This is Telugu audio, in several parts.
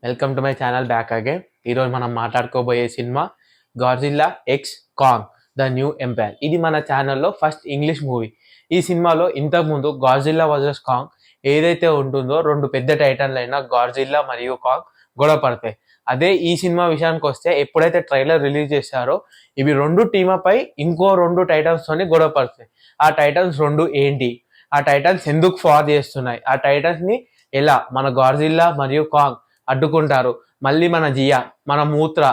Welcome to my channel back again. ఈరోజు మనం మాట్లాడుకోబోయే cinema Godzilla x Kong the new empire. ఇది మన ఛానల్లో ఫస్ట్ ఇంగ్లీష్ మూవీ. ఈ సినిమాలో ఇంతకుముందు గాడ్జిల్లా వర్సెస్ కాంగ్ ఏదైతే ఉంటుందో రెండు పెద్ద టైటన్లు అయినా గాడ్జిల్లా మరియు కాంగ్ గొడవ పడతాయి. అదే ఈ సినిమా విషయానికి వస్తే ఎప్పుడైతే ట్రైలర్ రిలీజ్ చేశారో ఇవి రెండు టీమపై ఇంకో రెండు టైటన్స్ తోని గొడవ పడతాయి. ఆ టైటన్స్ రెండు ఏంటి, ఆ టైటన్స్ ఎందుకు ఫార్ చేస్తున్నాయి, ఆ టైటన్స్ ని ఎలా మన గాడ్జిల్లా మరియు కాంగ్ అడ్డుకుంటారు, మళ్ళీ మన జియా మన మూత్ర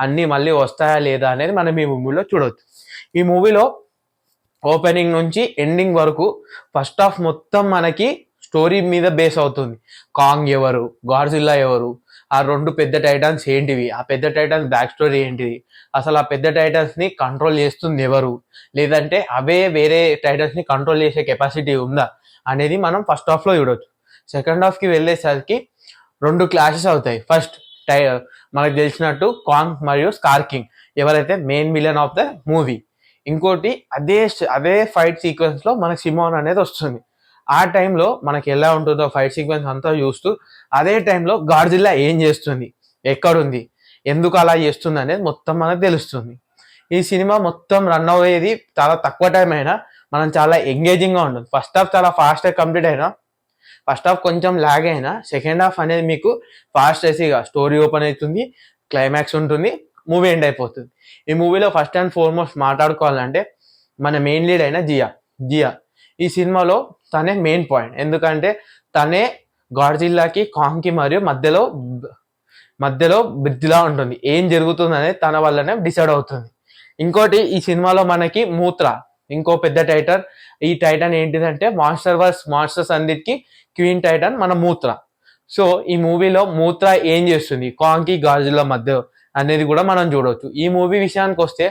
అన్నీ మళ్ళీ వస్తాయా లేదా అనేది మనం ఈ మూవీలో చూడవచ్చు. ఈ మూవీలో ఓపెనింగ్ నుంచి ఎండింగ్ వరకు ఫస్ట్ హాఫ్ మొత్తం మనకి స్టోరీ మీద బేస్ అవుతుంది. కాంగ్ ఎవరు, గాడ్జిల్లా ఎవరు, ఆ రెండు పెద్ద టైటన్స్ ఏంటివి, ఆ పెద్ద టైటన్స్ బ్యాక్ స్టోరీ ఏంటిది, అసలు ఆ పెద్ద టైటన్స్ ని కంట్రోల్ చేస్తుంది ఎవరు, లేదంటే అవే వేరే టైటన్స్ ని కంట్రోల్ చేసే కెపాసిటీ ఉందా అనేది మనం ఫస్ట్ హాఫ్ లో చూడొచ్చు. సెకండ్ హాఫ్ కి వెళ్ళేసరికి రెండు క్లాషెస్ అవుతాయి. ఫస్ట్ మనకు తెలిసినట్టు కాంగ్ మరియు స్కార్ కింగ్ ఎవరైతే main villain of the movie. ఇంకోటి అదే ఫైట్ సీక్వెన్స్ లో మనకి సిమోన్ అనేది వస్తుంది. ఆ టైంలో మనకి ఎలా ఉంటుందో ఫైట్ సీక్వెన్స్ అంతా చూస్తూ అదే టైంలో గాడ్జిల్లా ఏం చేస్తుంది, ఎక్కడుంది, ఎందుకు అలా చేస్తుంది అనేది మొత్తం మనకు తెలుస్తుంది. ఈ సినిమా మొత్తం రన్ అయ్యేది చాలా తక్కువ టైం అయినా మనం చాలా ఎంగేజింగ్ గా ఉంటుంది. ఫస్ట్ హాఫ్ చాలా ఫాస్ట్ గా కంప్లీట్ అయినా, ఫస్ట్ హాఫ్ కొంచెం లాగ్ అయినా సెకండ్ హాఫ్ అనేది మీకు ఫాస్ట్ చేసిగా స్టోరీ ఓపెన్ అవుతుంది, క్లైమాక్స్ ఉంటుంది, మూవీ ఎండ్ అయిపోతుంది. ఈ మూవీలో ఫస్ట్ అండ్ ఫార్మోస్ట్ మాట్లాడుకోవాలంటే మన మెయిన్ లీడ్ అయిన జియా ఈ సినిమాలో తనే మెయిన్ పాయింట్. ఎందుకంటే తనే గాడ్జిల్లాకి కాంగ్కి మరియు మధ్యలో బ్రిడ్జ్లా ఉంటుంది. ఏం జరుగుతుంది అనేది తన వల్లనే డిసైడ్ అవుతుంది. ఇంకోటి ఈ సినిమాలో మనకి మూత్ర ఇంకో పెద్ద టైటన్. ఈ టైటన్ ఏంటిదంటే మాన్స్టర్స్ అన్నిటికీ క్వీన్ టైటన్ మన మూత్ర. సో ఈ మూవీలో మూత్ర ఏం చేస్తుంది కాంగ్కి గాడ్జిల్లా మధ్య అనేది కూడా మనం చూడవచ్చు. ఈ మూవీ విషయానికి వస్తే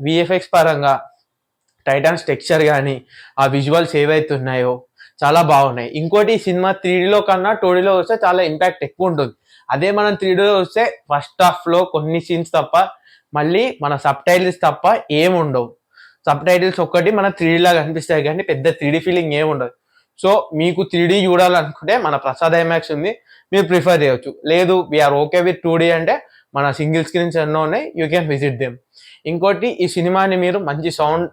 విఎఫ్ఎక్స్ పరంగా టైటన్స్ టెక్స్చర్ కానీ ఆ విజువల్స్ ఏవైతే ఉన్నాయో చాలా బాగున్నాయి. ఇంకోటి ఈ సినిమా 3Dలో కన్నా 2Dలో వస్తే చాలా ఇంపాక్ట్ ఎక్కువ ఉంటుంది. అదే మనం 3Dలో వస్తే ఫస్ట్ హాఫ్ లో కొన్ని సీన్స్ తప్ప మళ్ళీ మన సబ్ టైటిల్స్ తప్ప ఏం ఉండవు. సబ్ టైటిల్స్ ఒక్కటి మన 3D లాగా కనిపిస్తాయి కానీ పెద్ద 3D ఫీలింగ్ ఏమి ఉండదు. సో మీకు 3D చూడాలనుకుంటే మన ప్రసాద్ ఐమాక్స్ ఉంది, మీరు ప్రిఫర్ చేయొచ్చు. లేదు వీఆర్ ఓకే విత్ 2D అంటే మన సింగిల్ స్క్రీన్స్ ఎన్నో ఉన్నాయి, యూ కెన్ విజిట్ దెమ్. ఇంకోటి ఈ సినిమాని మీరు మంచి సౌండ్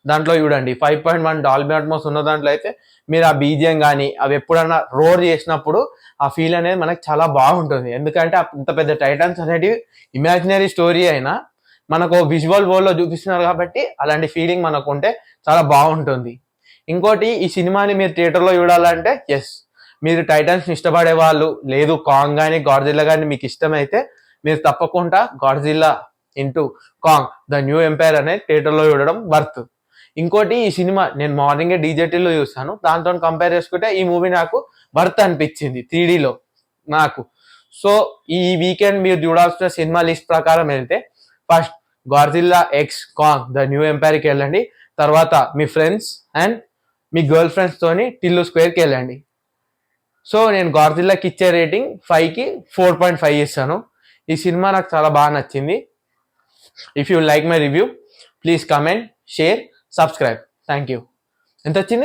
దాంట్లో చూడండి. 5.1 డాల్బీ అట్మాస్ ఉన్న దాంట్లో అయితే మీరు ఆ బీజియం కానీ అవి ఎప్పుడన్నా రోర్ చేసినప్పుడు ఆ ఫీల్ అనేది మనకు చాలా బాగుంటుంది. ఎందుకంటే అంత పెద్ద టైటన్స్ అనేటివి ఇమాజినరీ స్టోరీ అయినా మనకు విజువల్ వరల్డ్ లో చూపిస్తున్నారు కాబట్టి అలాంటి ఫీలింగ్ మనకు ఉంటే చాలా బాగుంటుంది. ఇంకోటి ఈ సినిమాని మీరు థియేటర్లో చూడాలంటే మీరు టైటన్స్ ఇష్టపడే వాళ్ళు, లేదు కాంగ్ కానీ గాడ్జిల్లా కానీ మీకు ఇష్టమైతే మీరు తప్పకుండా Godzilla into Kong the new empire అనేది థియేటర్లో చూడడం వర్త్. ఇంకోటి ఈ సినిమా నేను మార్నింగే డీజేటీలో చూస్తాను, దాంతో కంపేర్ చేసుకుంటే ఈ మూవీ నాకు వర్త్ అనిపించింది 3Dలో నాకు. సో ఈ వీకెండ్ మీరు చూడాల్సిన సినిమా లిస్ట్ ప్రకారం వెళ్తే first Godzilla x Kong the new ఎంపైర్కి వెళ్ళండి. తర్వాత మీ ఫ్రెండ్స్ అండ్ మీ గర్ల్ ఫ్రెండ్స్ తోని టిల్లు స్క్వేర్కి వెళ్ళండి. సో నేను గాడ్జిల్లాకి ఇచ్చే రేటింగ్ 5కి 4.5 ఇస్తాను. ఈ సినిమా నాకు చాలా బాగా నచ్చింది. If you like my review please comment, share, subscribe. Thank you. ఎంత వచ్చింది?